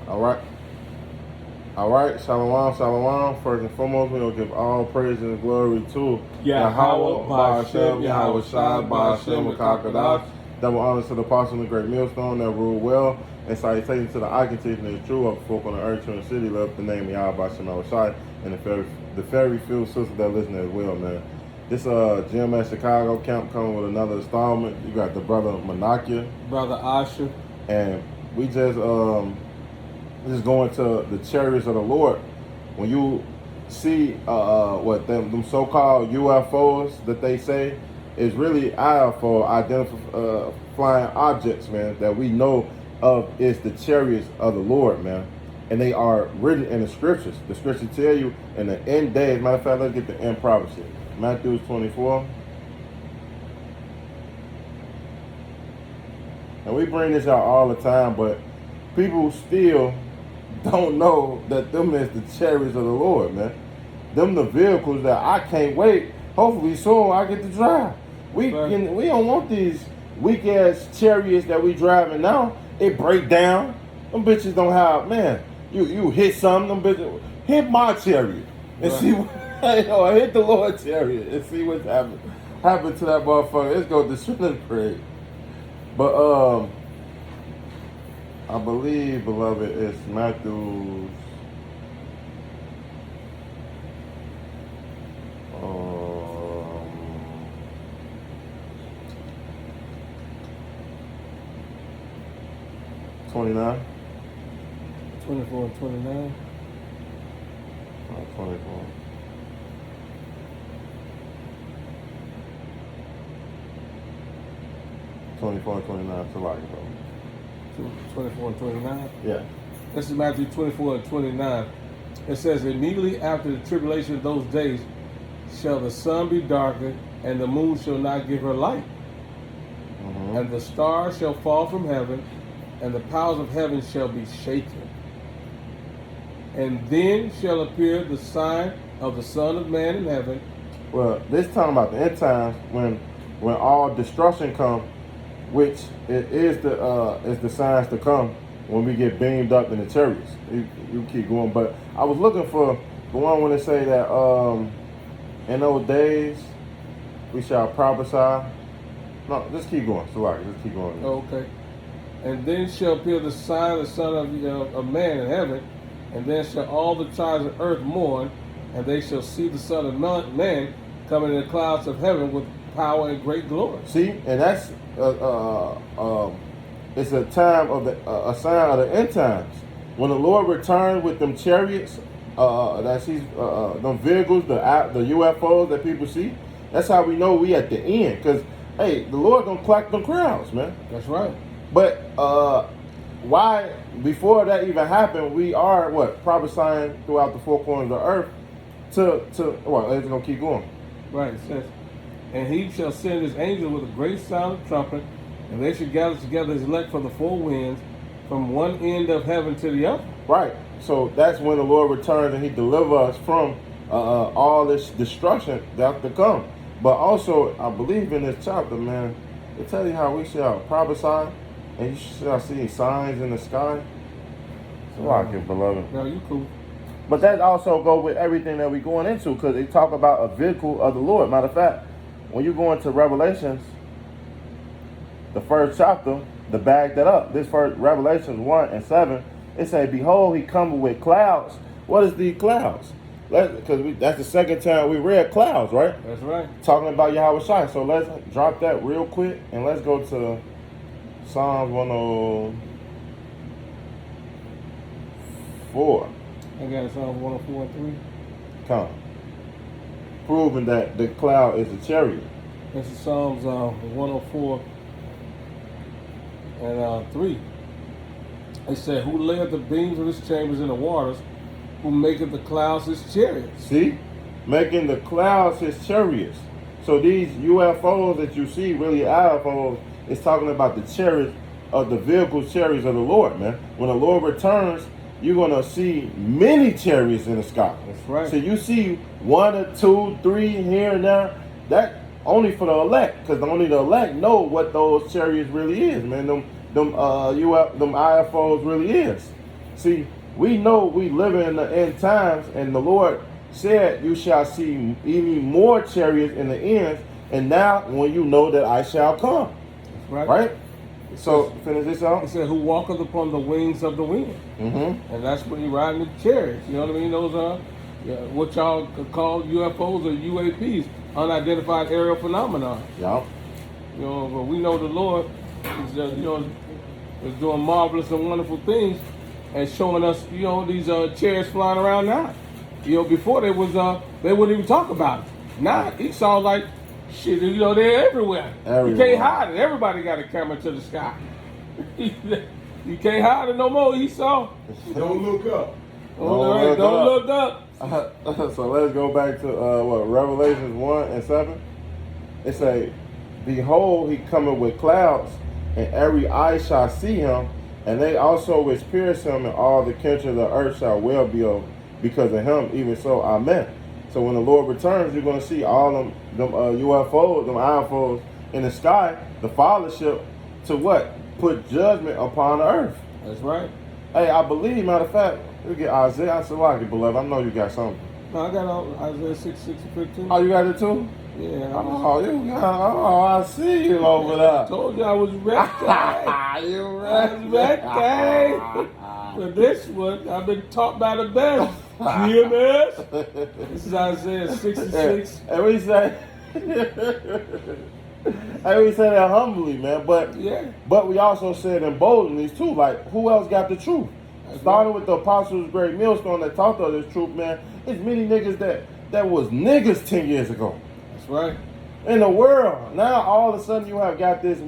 All right. All right. Shalom, shalom. First and foremost, we're going to give all praise and glory to Yahweh, Ba'ashem, Yahweh Shai, Ba'ashem, Ba'ashem, double honors to the apostle of the great millstone that rule well, and salutations to the eye contingent that is true of folk on the earth, true in the city, love the name of Yahweh Ba'ashem, Yahweh Shai, and the fairy field sisters that listen as well, man. This Gym at Chicago camp coming with another installment. You got the brother Manakia, Brother Asher, and we just going to the chariots of the Lord. When you see what them so-called UFOs that they say is really IFO, flying objects, man, that we know of is the chariots of the Lord, man. And they are written in the scriptures. The scriptures tell you in the end days. Matter of fact, let's get the end prophecy. Matthew 24. And we bring this out all the time, but people still don't know that them is the chariots of the Lord, man. Them the vehicles that I can't wait. Hopefully soon I get to drive. We don't want these weak ass chariots that we driving now. It break down. Them bitches don't have, man. You hit something, them bitches. Hit my chariot and see what, hit the Lord's chariot and see what's happened to that motherfucker. Let's go to parade. But I believe, beloved, it's Matthew's 29. 24 and 29. 24. And 29 to like, 24 and 29? Yeah. This is Matthew 24 and 29. It says, immediately after the tribulation of those days shall the sun be darkened, and the moon shall not give her light. Mm-hmm. And the stars shall fall from heaven, and the powers of heaven shall be shaken. And then shall appear the sign of the Son of Man in heaven. Well, this talking about the end times when all destruction comes, which it is the signs to come when we get beamed up in the chariots. You keep going, but I was looking for the one when they say that in those days we shall prophesy. No, just keep going. So just keep going. Okay. And then shall appear the sign of the Son of Man in heaven, and then shall all the tribes of earth mourn, and they shall see the Son of Man coming in the clouds of heaven with power and great glory. See, and that's it's a time of a sign of the end times. When the Lord returns with them chariots, that sees them vehicles, the UFOs that people see. That's how we know we at the end. Cause hey, the Lord gonna clap them crowds, man. That's right. But why before that even happened, we are prophesying throughout the four corners of the earth it's gonna keep going. Right, it says, and he shall send his angel with a great sound of trumpet, and they shall gather together his elect from the four winds, from one end of heaven to the other. Right. So that's when the Lord returns and he delivers us from all this destruction that's to come. But also, I believe in this chapter, man, it tells you how we shall prophesy and you shall see signs in the sky. So like it, beloved. No, you cool. But that also go with everything that we're going into, because they talk about a vehicle of the Lord. Matter of fact, when you go into Revelations, the first chapter, to back that up, this first Revelations 1 and 7, it say, behold, he cometh with clouds. What is the clouds? Because that's the second time we read clouds, right? That's right. Talking about Yahweh Shai. So let's drop that real quick and let's go to Psalms 104. I got it, Psalms 104 and 3. Come. Proving that the cloud is a chariot. This is Psalms 104 and 3. It said, who layeth the beams of his chambers in the waters, who maketh the clouds his chariots. See? Making the clouds his chariots. So these UFOs that you see, really UFOs, is talking about the chariots of the vehicles, chariots of the Lord, man. When the Lord returns, you're going to see many chariots in the sky. That's right. So you see 1 or 2, 3 here and there. That only for the elect, because only the elect know what those chariots really is, man. Them IFOs really is. See, we know we live in the end times, and the Lord said, "You shall see even more chariots in the ends." And now, when you know that I shall come, right? So finish this out. It said, "Who walketh upon the wings of the wind," and that's when you're riding the chariots. You know what I mean? Those are what y'all call UFOs or UAPs, unidentified aerial phenomenon. Yeah. You know, but we know the Lord is, is doing marvelous and wonderful things, and showing us, these chariots flying around now. Before they wouldn't even talk about it. Now it sounds like shit. They're everywhere. You can't hide it. Everybody got a camera to the sky. You can't hide it no more, Esau. Don't look up. Don't look up. So let's go back to Revelations 1:7. It say, "Behold, he cometh with clouds, and every eye shall see him, and they also which pierce him, and all the country of the earth shall well be of because of him. Even so, amen." So when the Lord returns, you're going to see all them UFOs, them IFOs in the sky, the fathership to what? Put judgment upon the earth. That's right. Hey, I believe, matter of fact, you get Isaiah. I said, well, I can believe. I know you got something. No, I got Isaiah 6:15. Oh, you got it too? Yeah. I see you over there. I told you I was ready. You ready. For this one, I've been taught by the best. GMS. This is Isaiah 66. And we say, that humbly, man. But we also said in boldness too. Like, who else got the truth? Starting with the apostles' great millstone that taught us this truth, man. There's many niggas that was niggas 10 years ago. That's right. In the world. Now all of a sudden you have got this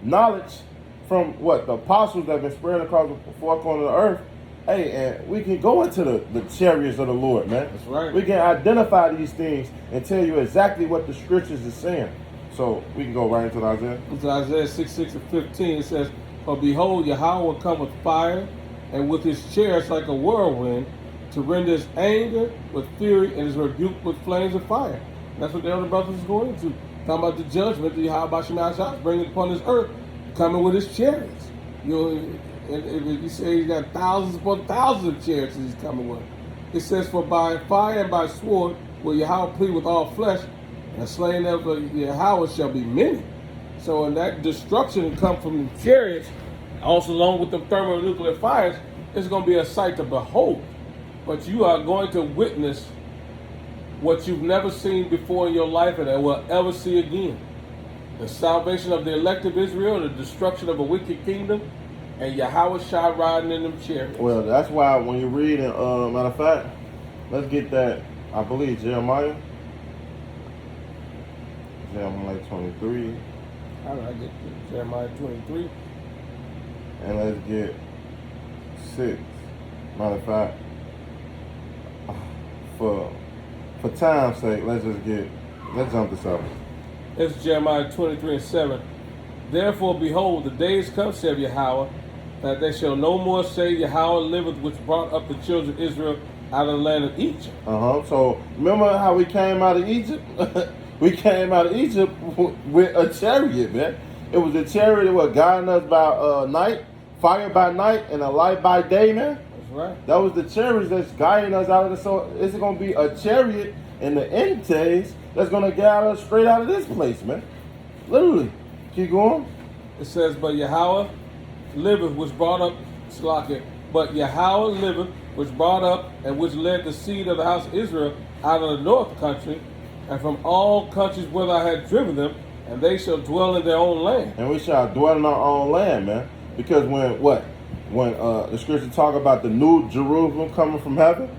knowledge from the apostles that have been spread across the four corners of the earth. Hey, and we can go into the chariots of the Lord, man. That's right. We can identify these things and tell you exactly what the scriptures is saying. So we can go right into Isaiah. It's Isaiah 6:15. It says, "For behold, Yahweh will come with fire, and with his chariots like a whirlwind, to render his anger with fury and his rebuke with flames of fire." That's what the elder brothers is going into. Talking about the judgment that Yahweh Shemashah is bringing upon this earth, coming with his chariots. He says he's got thousands upon thousands of chariots he's coming with. It says, "For by fire and by sword will Yahweh plead with all flesh, and the slain of Yahweh shall be many." So in that destruction that come from the chariots, also along with the thermonuclear fires, it's going to be a sight to behold. But you are going to witness what you've never seen before in your life and will ever see again. The salvation of the elect of Israel, the destruction of a wicked kingdom, and Yahweh shall riding in them chariots. Well, that's why when you read in, matter of fact, let's get that, I believe, Jeremiah 23. How did I get to Jeremiah 23? And let's get 6. Matter of fact, for time's sake, let's jump this up. It's Jeremiah 23:7. "Therefore, behold, the days come, saith Yahweh, that they shall no more say, Yahweh liveth, which brought up the children of Israel out of the land of Egypt." So remember how we came out of Egypt? We came out of Egypt with a chariot, man. It was a chariot that was guiding us by night, fire by night, and a light by day, man. That's right. That was the chariot that's guiding us out of the soul. It's going to be a chariot in the end days that's going to guide us straight out of this place, man. Literally. Keep going. It says, "But Yahweh liveth, which brought up Slakia. But Yahweh liveth, which brought up and which led the seed of the house of Israel out of the north country, and from all countries whither I had driven them, and they shall dwell in their own land." And we shall dwell in our own land, man. Because when the scripture talk about the new Jerusalem coming from heaven,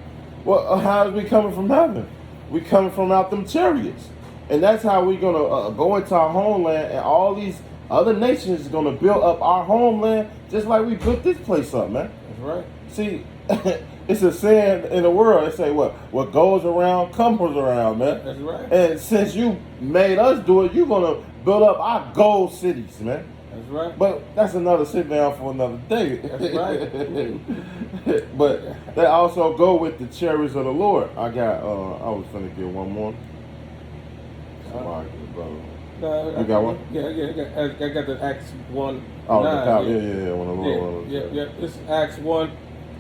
well, how is we coming from heaven? We coming from out them chariots. And that's how we're going to go into our homeland, and all these other nations is going to build up our homeland just like we built this place up, man. That's right. See, it's a saying in the world. They say what goes around comes around, man. That's right. And since you made us do it, you're going to build up our gold cities, man. That's right. But that's another sit down for another day. That's right. But they also go with the chariots of the Lord. I was finna get one more. Somebody, brother. You got one? Yeah, I got the Acts 1. Oh, 9, the top. Yeah. When the Lord. Yeah. This is Acts 1,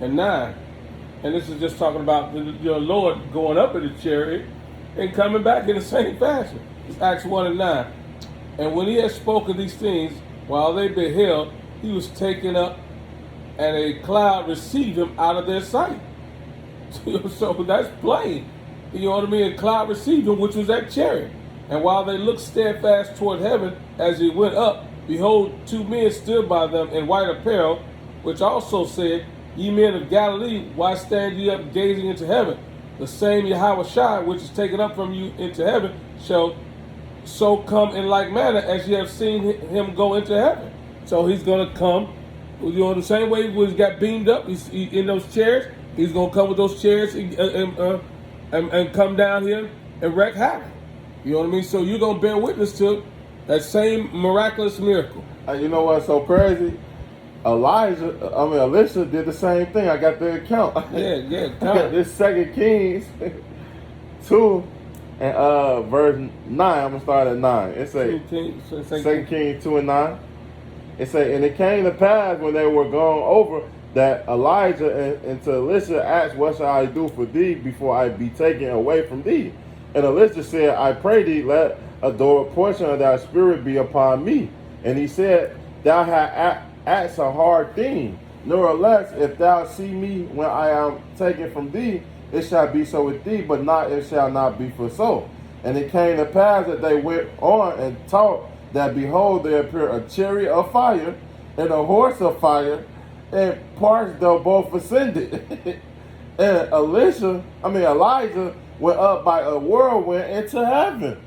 and 9. And this is just talking about your Lord going up in the chariot and coming back in the same fashion. It's Acts 1 and 9. And when he had spoken these things, while they beheld, he was taken up, and a cloud received him out of their sight. So that's plain. You know what I mean? A cloud received him, which was that chariot. And while they looked steadfast toward heaven as he went up, behold, 2 men stood by them in white apparel, which also said, Ye men of Galilee, why stand ye up gazing into heaven? The same Yahushua, which is taken up from you into heaven, shall so come in like manner as ye have seen him go into heaven. So he's going to come, you know, the same way he got beamed up he in those chairs. He's going to come with those chairs and come down here and wreak havoc. You know what I mean? So you're going to bear witness to that same miraculous miracle. You know what's so crazy? Elisha did the same thing. I got the account. Yeah. This 2 Kings 2 and verse 9. I'm gonna start at 9. It say 2 Kings 2 and 9. It say, and it came to pass when they were gone over that Elijah and to Elisha asked, What shall I do for thee before I be taken away from thee? And Elisha said, I pray thee, let a portion of thy spirit be upon me. And he said, Thou hast asked a hard thing. Nevertheless, if thou see me when I am taken from thee, it shall be so with thee, but not it shall not be for so. And it came to pass that they went on and taught that behold, there appeared a chariot of fire and a horse of fire, and parts though both ascended. And Elijah went up by a whirlwind into heaven,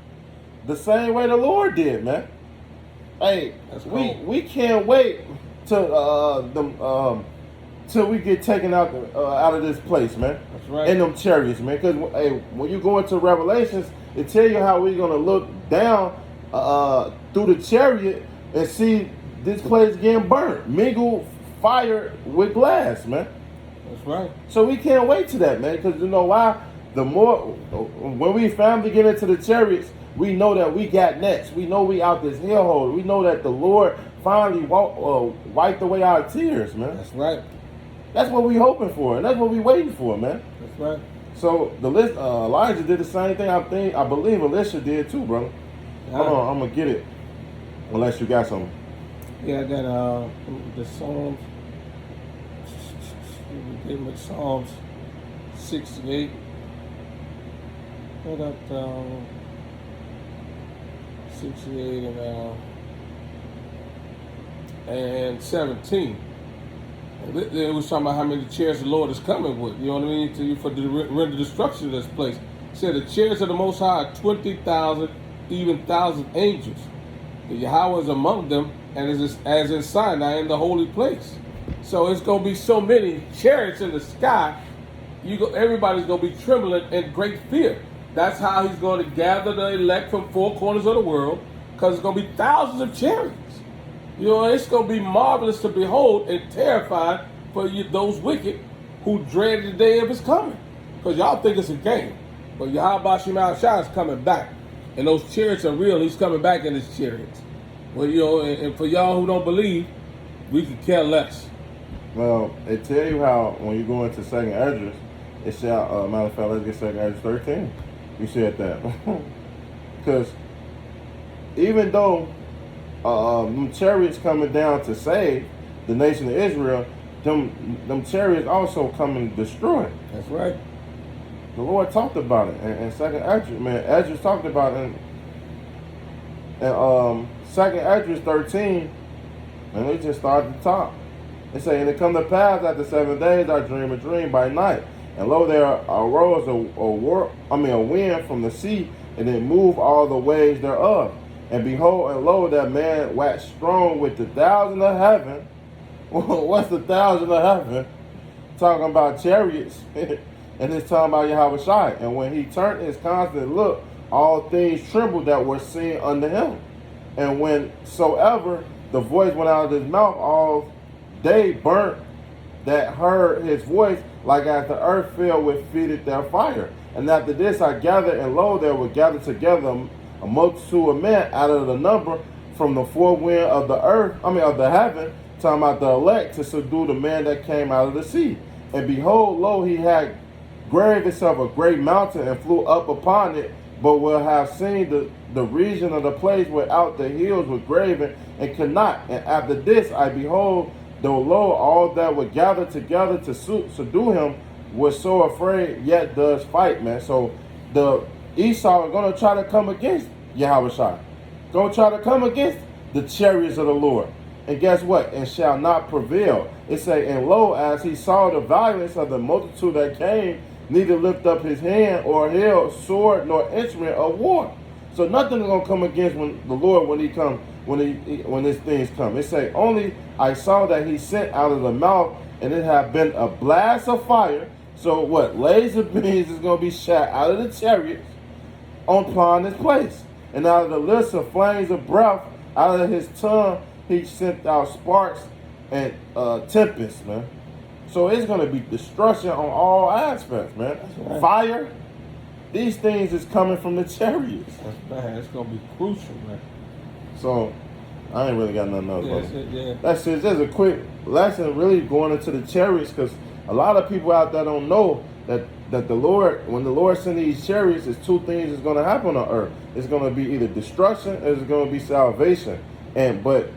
the same way the Lord did, man. Hey, we can't wait till we get taken out of this place, man. That's right. In them chariots, man. Because when you go into Revelations, it tell you how we're gonna look down through the chariot and see this place getting burnt, mingle fire with glass, man. That's right. So we can't wait to that, man. Because you know why? The more when we finally get into the chariots, we know that we got next. We know we out this hellhole. We know that the Lord finally wiped away our tears, man. That's right. That's what we hoping for, and that's what we waiting for, man. That's right. So the list, Elijah did the same thing. I believe Elisha did too, brother. Yeah. Hold on, I'm gonna get it. Unless you got something. Yeah, I got the Psalms. Give me Psalms 68. I got 68 and 17. It was talking about how many chairs the Lord is coming with. You know what I mean? For the render destruction of this place. It said the chairs of the Most High are 20,000, even 1,000 angels. The Yahweh is among them, and as in Sinai in the holy place. So it's going to be so many chariots in the sky. Everybody's going to be trembling in great fear. That's how he's going to gather the elect from 4 corners of the world, because it's going to be thousands of chariots. You know, it's going to be marvelous to behold and terrified for those wicked who dread the day of his coming. Because y'all think it's a game. But Yahweh Shai is coming back. And those chariots are real. He's coming back in his chariots. Well, you know, and for y'all who don't believe, we could care less. Well, they tell you how when you go into 2nd Esdras, it shall, matter of fact, let's get 2nd Esdras 13. You said that. Because even though them chariots coming down to save the nation of Israel, them chariots also coming to destroy. That's right. The Lord talked about it in 2nd Esdras. Man, Esdras talked about it in 2nd Esdras 13, and we just started at the top. It say, and it come to pass after 7 days I dream a dream by night, and lo, there arose a wind from the sea, and it moved all the waves thereof. And behold, and lo, that man waxed strong with the 1,000 of heaven. What's the 1,000 of heaven? Talking about chariots. And it's talking about Yahweh Shai. And when he turned his constant look, all things trembled that were seen under him. And whensoever the voice went out of his mouth, all they burnt that heard his voice, like as the earth filled with feedeth their fire. And after this I gathered, and lo, there were gathered together a multitude of men out of the number from the 4 wind of the earth, of the heaven, talking about the elect, to subdue the man that came out of the sea. And behold, lo, he had graved himself a great mountain and flew up upon it, but will have seen the region of the place without the hills were graven, and could not. And after this I behold, though lo, all that were gathered together to subdue him was so afraid, yet does fight, man. So the Esau are going to try to come against Yahushua. Going to try to come against the chariots of the Lord. And guess what? And shall not prevail. It say, and lo, as he saw the violence of the multitude that came, neither lift up his hand or held sword nor instrument of war. So nothing is gonna come against the Lord when these things come. It say, only I saw that he sent out of the mouth, and it had been a blast of fire. So what? Laser beams is gonna be shot out of the chariots upon this place, and out of the lips of flames of breath, out of his tongue he sent out sparks and tempests, man. So it's going to be destruction on all aspects, man. Right. Fire. These things is coming from the chariots. That's bad. It's going to be crucial, man. So I ain't really got nothing else. Yeah. That's just a quick lesson, really going into the chariots, because a lot of people out there don't know that the Lord, when the Lord sends these chariots, there's two things that's going to happen on earth. It's going to be either destruction or it's going to be salvation. But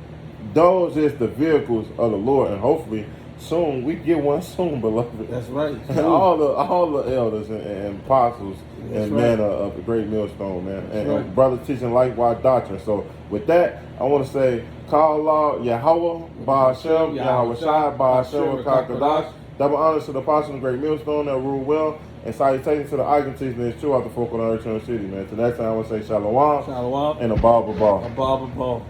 those is the vehicles of the Lord, and hopefully soon we get one soon, beloved. That's right. all the elders and apostles and right. men of the great millstone, man, and right. brothers teaching likewise doctrine. So with that, I want to say, call Allah Yahweh, Ba'ashem, Yahweh Shai, Ba'ashem, Kakadash. Double honors to the apostle of the great millstone that rule well, and salutations to the icon teaching is true out the folk of the Earth City, man. To that time, I want to say Shalom, Shalom, and a Baba Ball. A Baba Ball.